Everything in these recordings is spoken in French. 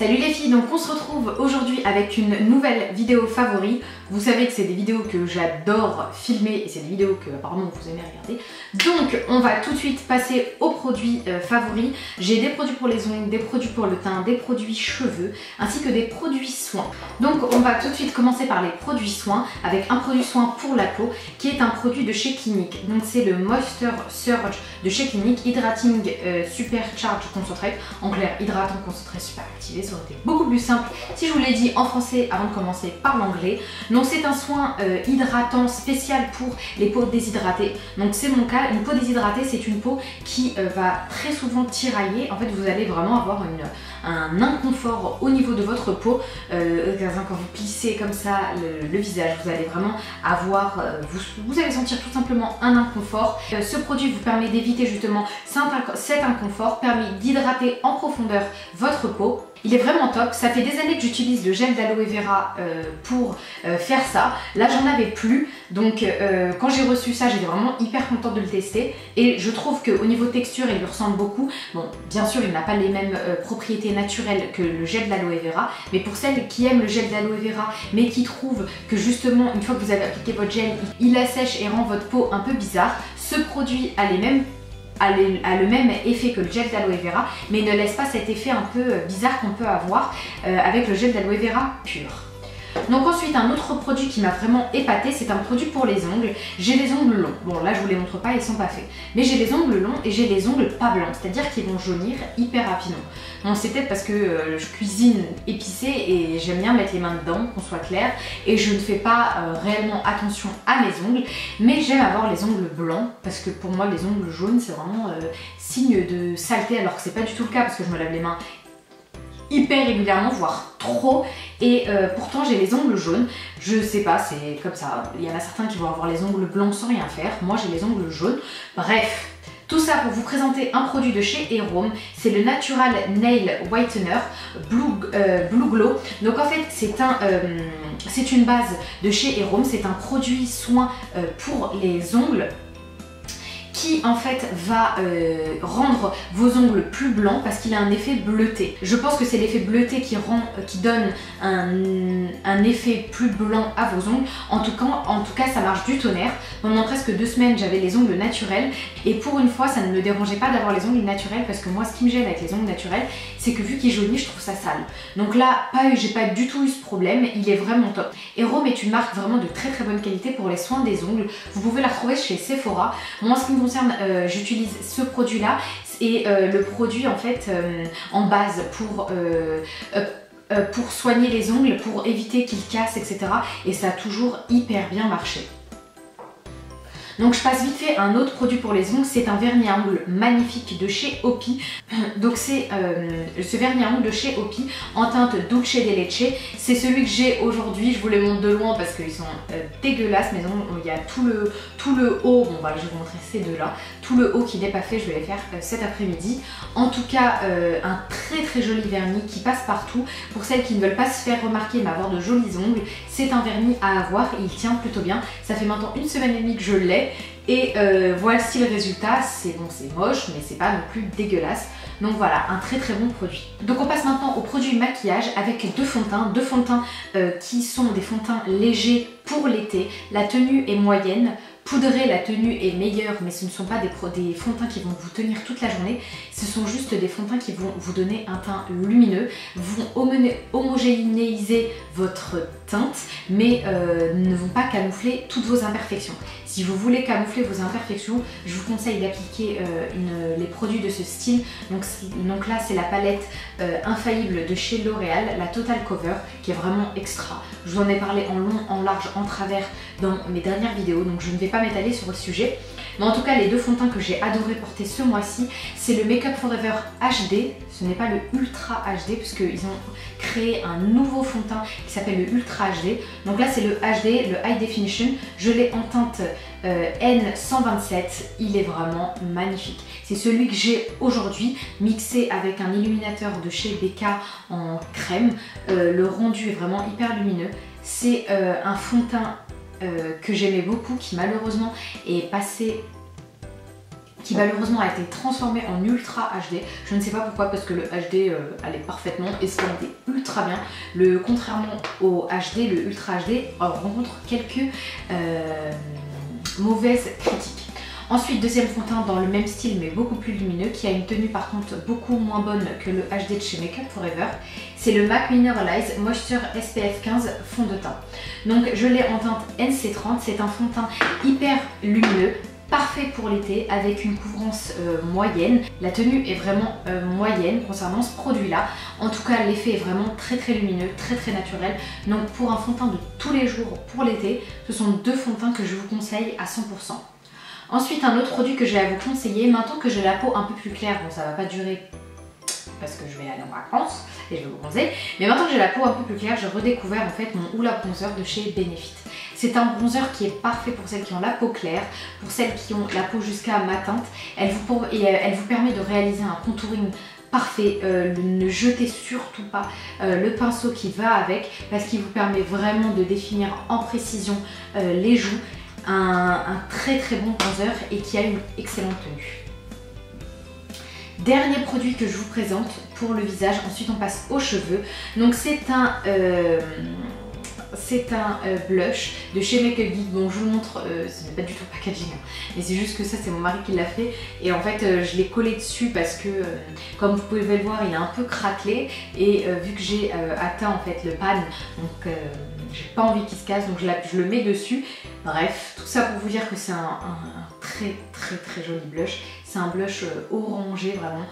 Salut les filles, donc on se retrouve aujourd'hui avec une nouvelle vidéo favori. Vous savez que c'est des vidéos que j'adore filmer et c'est des vidéos que apparemment vous aimez regarder. Donc on va tout de suite passer aux produits favoris. J'ai des produits pour les ongles, des produits pour le teint, des produits cheveux ainsi que des produits soins. Donc on va tout de suite commencer par les produits soins avec un produit soin pour la peau qui est un produit de chez Clinique. Donc c'est le Moisture Surge de chez Clinique, Hydrating Super Charge Concentrate. En clair, hydratant concentré super activé. Ça aurait été beaucoup plus simple si je vous l'ai dit en français avant de commencer par l'anglais. Donc c'est un soin hydratant spécial pour les peaux déshydratées. Donc c'est mon cas, une peau déshydratée c'est une peau qui va très souvent tirailler. En fait vous allez vraiment avoir un inconfort au niveau de votre peau. Quand vous plissez comme ça le visage, vous allez vraiment avoir, vous allez sentir tout simplement un inconfort. Ce produit vous permet d'éviter justement cet inconfort, permet d'hydrater en profondeur votre peau. Il est vraiment top, ça fait des années que j'utilise le gel d'aloe vera pour faire ça. Là j'en avais plus, donc quand j'ai reçu ça j'étais vraiment hyper contente de le tester. Et je trouve qu'au niveau texture il lui ressemble beaucoup. Bon bien sûr il n'a pas les mêmes propriétés naturelles que le gel d'aloe vera, mais pour celles qui aiment le gel d'aloe vera mais qui trouvent que justement une fois que vous avez appliqué votre gel il assèche et rend votre peau un peu bizarre, ce produit a le même effet que le gel d'aloe vera, mais ne laisse pas cet effet un peu bizarre qu'on peut avoir avec le gel d'aloe vera pur. Donc ensuite un autre produit qui m'a vraiment épaté, c'est un produit pour les ongles. J'ai les ongles longs, bon là je vous les montre pas, ils sont pas faits, mais j'ai les ongles longs et j'ai les ongles pas blancs, c'est-à-dire qu'ils vont jaunir hyper rapidement. Bon c'est peut-être parce que je cuisine épicé et j'aime bien mettre les mains dedans, qu'on soit clair, et je ne fais pas réellement attention à mes ongles, mais j'aime avoir les ongles blancs parce que pour moi les ongles jaunes c'est vraiment signe de saleté, alors que c'est pas du tout le cas parce que je me lave les mains hyper régulièrement, voire trop, et pourtant j'ai les ongles jaunes. Je sais pas, c'est comme ça. Il y en a certains qui vont avoir les ongles blancs sans rien faire, moi j'ai les ongles jaunes. Bref, tout ça pour vous présenter un produit de chez Airome, c'est le Natural Nail Whitener Blue Glow. Donc en fait c'est une base de chez Airome, c'est un produit soin pour les ongles qui en fait va rendre vos ongles plus blancs parce qu'il a un effet bleuté. Je pense que c'est l'effet bleuté qui donne un effet plus blanc à vos ongles. En tout cas ça marche du tonnerre. Pendant presque 2 semaines j'avais les ongles naturels et pour une fois ça ne me dérangeait pas d'avoir les ongles naturels parce que moi ce qui me gêne avec les ongles naturels c'est que vu qu'ils jaunissent je trouve ça sale. Donc là j'ai pas du tout eu ce problème, il est vraiment top. Airome est une marque vraiment de très bonne qualité pour les soins des ongles. Vous pouvez la retrouver chez Sephora. Moi en ce qui me concerne j'utilise ce produit là et le produit en fait en base pour soigner les ongles, pour éviter qu'ils cassent etc. Et ça a toujours hyper bien marché. Donc je passe vite fait à un autre produit pour les ongles, c'est un vernis à ongles magnifique de chez Opi. Donc c'est ce vernis à ongles de chez Opi en teinte Dulce de Leche. C'est celui que j'ai aujourd'hui, je vous les montre de loin parce qu'ils sont dégueulasses mes ongles. Il y a tout le haut, bon bah je vais vous montrer ces deux là, tout le haut qui n'est pas fait, je vais les faire cet après-midi. En tout cas un très joli vernis qui passe partout. Pour celles qui ne veulent pas se faire remarquer mais avoir de jolis ongles, c'est un vernis à avoir et il tient plutôt bien. Ça fait maintenant 1 semaine et demie que je l'ai. Et voici le résultat, c'est bon, c'est moche mais c'est pas non plus dégueulasse. Donc voilà, un très bon produit. Donc on passe maintenant aux produits maquillage avec deux fonds de teint qui sont des fonds de teint légers pour l'été. La tenue est moyenne. Poudré, la tenue est meilleure, mais ce ne sont pas des fonds de teint qui vont vous tenir toute la journée. Ce sont juste des fonds de teint qui vont vous donner un teint lumineux, vont homogénéiser votre teinte, mais ne vont pas camoufler toutes vos imperfections. Si vous voulez camoufler vos imperfections, je vous conseille d'appliquer les produits de ce style. Donc là, c'est la palette infaillible de chez L'Oréal, la Total Cover, qui est vraiment extra. Je vous en ai parlé en long, en large, en travers dans mes dernières vidéos, donc je ne vais pas m'étaler sur le sujet. Mais en tout cas, les deux fonds de teint que j'ai adoré porter ce mois-ci, c'est le Make Up Forever HD. Ce n'est pas le Ultra HD, puisqu'ils ont créé un nouveau fond de teint qui s'appelle le Ultra HD. Donc là, c'est le HD, le High Definition. Je l'ai en teinte N127. Il est vraiment magnifique. C'est celui que j'ai aujourd'hui, mixé avec un illuminateur de chez BK en crème. Le rendu est vraiment hyper lumineux. C'est un fond de teint que j'aimais beaucoup, qui malheureusement est passé qui malheureusement a été transformé en Ultra HD. Je ne sais pas pourquoi, parce que le HD allait parfaitement et ça était ultra bien. Contrairement au HD, le Ultra HD rencontre quelques mauvaises critiques. Ensuite, deuxième fond de teint dans le même style mais beaucoup plus lumineux, qui a une tenue par contre beaucoup moins bonne que le HD de chez Make Up For Ever. C'est le MAC Mineralize Moisture SPF 15 fond de teint. Donc je l'ai en teinte NC30, c'est un fond de teint hyper lumineux, parfait pour l'été avec une couvrance moyenne. La tenue est vraiment moyenne concernant ce produit là. En tout cas l'effet est vraiment très lumineux, très naturel. Donc pour un fond de teint de tous les jours pour l'été, ce sont deux fonds de teint que je vous conseille à 100%. Ensuite, un autre produit que j'ai à vous conseiller, maintenant que j'ai la peau un peu plus claire, bon ça va pas durer parce que je vais aller en vacances et je vais vous bronzer, mais maintenant que j'ai la peau un peu plus claire, j'ai redécouvert en fait mon Hoola Bronzer de chez Benefit. C'est un bronzer qui est parfait pour celles qui ont la peau claire, pour celles qui ont la peau jusqu'à ma teinte, elle vous permet de réaliser un contouring parfait. Ne jetez surtout pas le pinceau qui va avec, parce qu'il vous permet vraiment de définir en précision les joues. Un très bon bronzer et qui a une excellente tenue. Dernier produit que je vous présente pour le visage, ensuite on passe aux cheveux. Donc c'est un blush de chez Make Up Geek. Bon, je vous montre, ce n'est pas du tout le packaging, hein, mais c'est juste que ça c'est mon mari qui l'a fait et en fait je l'ai collé dessus parce que comme vous pouvez le voir il est un peu craquelé et vu que j'ai atteint en fait le pan, donc j'ai pas envie qu'il se casse, donc je le mets dessus. Bref, tout ça pour vous dire que c'est un très joli blush. C'est un blush orangé vraiment,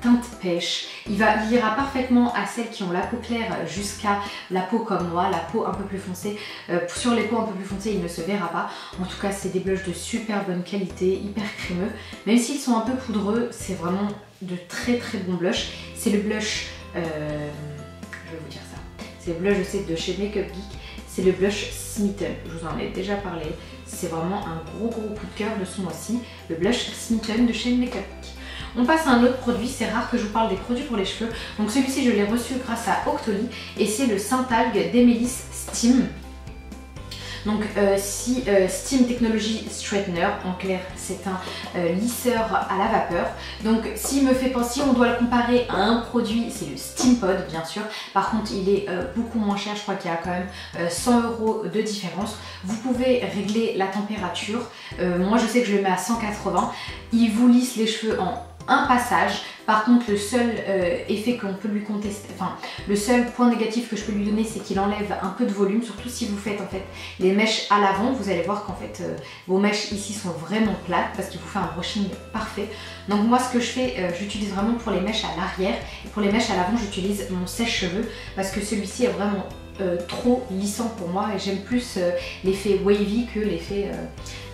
teinte pêche. Il ira parfaitement à celles qui ont la peau claire jusqu'à la peau comme moi, la peau un peu plus foncée. Sur les peaux un peu plus foncées, il ne se verra pas. En tout cas, c'est des blushs de super bonne qualité, hyper crémeux. Même s'ils sont un peu poudreux, c'est vraiment de très bons blushs. C'est le blush, je vais vous dire ça. C'est le blush, je sais, de chez Make Up Geek. C'est le blush Smitten, je vous en ai déjà parlé. C'est vraiment un gros coup de cœur de ce mois-ci. Le blush Smitten de chez Make Up Geek. On passe à un autre produit, c'est rare que je vous parle des produits pour les cheveux. Donc celui-ci je l'ai reçu grâce à Octoly et c'est le Syntalg d'Emeliss Steam. Donc Steam Technology Straightener, en clair c'est un lisseur à la vapeur. Donc s'il me fait penser, on doit le comparer à un produit, c'est le Steam Pod bien sûr. Par contre il est beaucoup moins cher, je crois qu'il y a quand même 100 € de différence. Vous pouvez régler la température, moi je sais que je le mets à 180. Il vous lisse les cheveux en un passage. Par contre le seul effet qu'on peut lui contester, enfin le seul point négatif que je peux lui donner, c'est qu'il enlève un peu de volume, surtout si vous faites en fait les mèches à l'avant. Vous allez voir qu'en fait vos mèches ici sont vraiment plates parce qu'il vous fait un brushing parfait. Donc moi ce que je fais, j'utilise vraiment pour les mèches à l'arrière et pour les mèches à l'avant j'utilise mon sèche-cheveux parce que celui-ci est vraiment trop lissant pour moi et j'aime plus l'effet wavy que l'effet...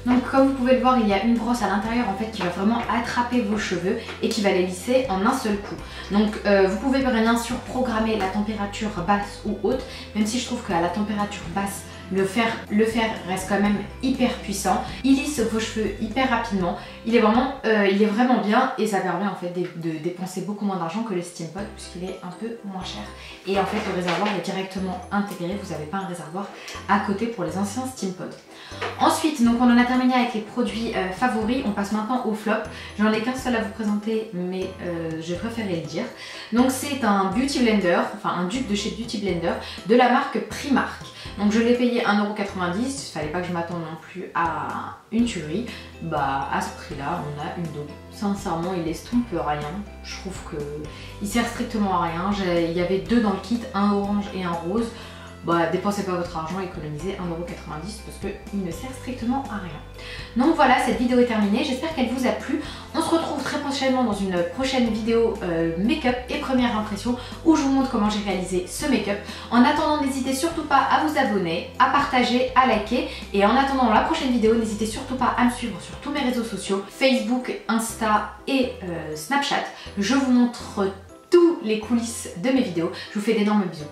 Donc comme vous pouvez le voir, il y a une brosse à l'intérieur en fait qui va vraiment attraper vos cheveux et qui va les lisser en un seul coup. Donc vous pouvez bien sûr programmer la température basse ou haute, même si je trouve qu'à la température basse, le fer reste quand même hyper puissant. Il lisse vos cheveux hyper rapidement. Il est vraiment bien et ça permet en fait de dépenser beaucoup moins d'argent que le Steam Pod puisqu'il est un peu moins cher. Et en fait le réservoir est directement intégré, vous n'avez pas un réservoir à côté pour les anciens Steam Pod. Ensuite, donc on en a terminé avec les produits favoris, on passe maintenant au flop. J'en ai qu'un seul à vous présenter mais j'ai préféré le dire. Donc c'est un Beauty Blender, enfin un dupe de chez Beauty Blender de la marque Primark. Donc je l'ai payé 1,90 €, il fallait pas que je m'attende non plus à une tuerie. Bah à ce prix là on a une daube. Sincèrement il estompe rien, je trouve qu'il sert strictement à rien. Il y avait deux dans le kit, un orange et un rose. Bah dépensez pas votre argent, économisez 1,90 € parce qu'il ne sert strictement à rien. Donc voilà, cette vidéo est terminée, j'espère qu'elle vous a plu. On se retrouve très prochainement dans une prochaine vidéo make-up et première impression où je vous montre comment j'ai réalisé ce make-up. En attendant, n'hésitez surtout pas à vous abonner, à partager, à liker. Et en attendant la prochaine vidéo, n'hésitez surtout pas à me suivre sur tous mes réseaux sociaux, Facebook, Insta et Snapchat. Je vous montre tous les coulisses de mes vidéos. Je vous fais d'énormes bisous.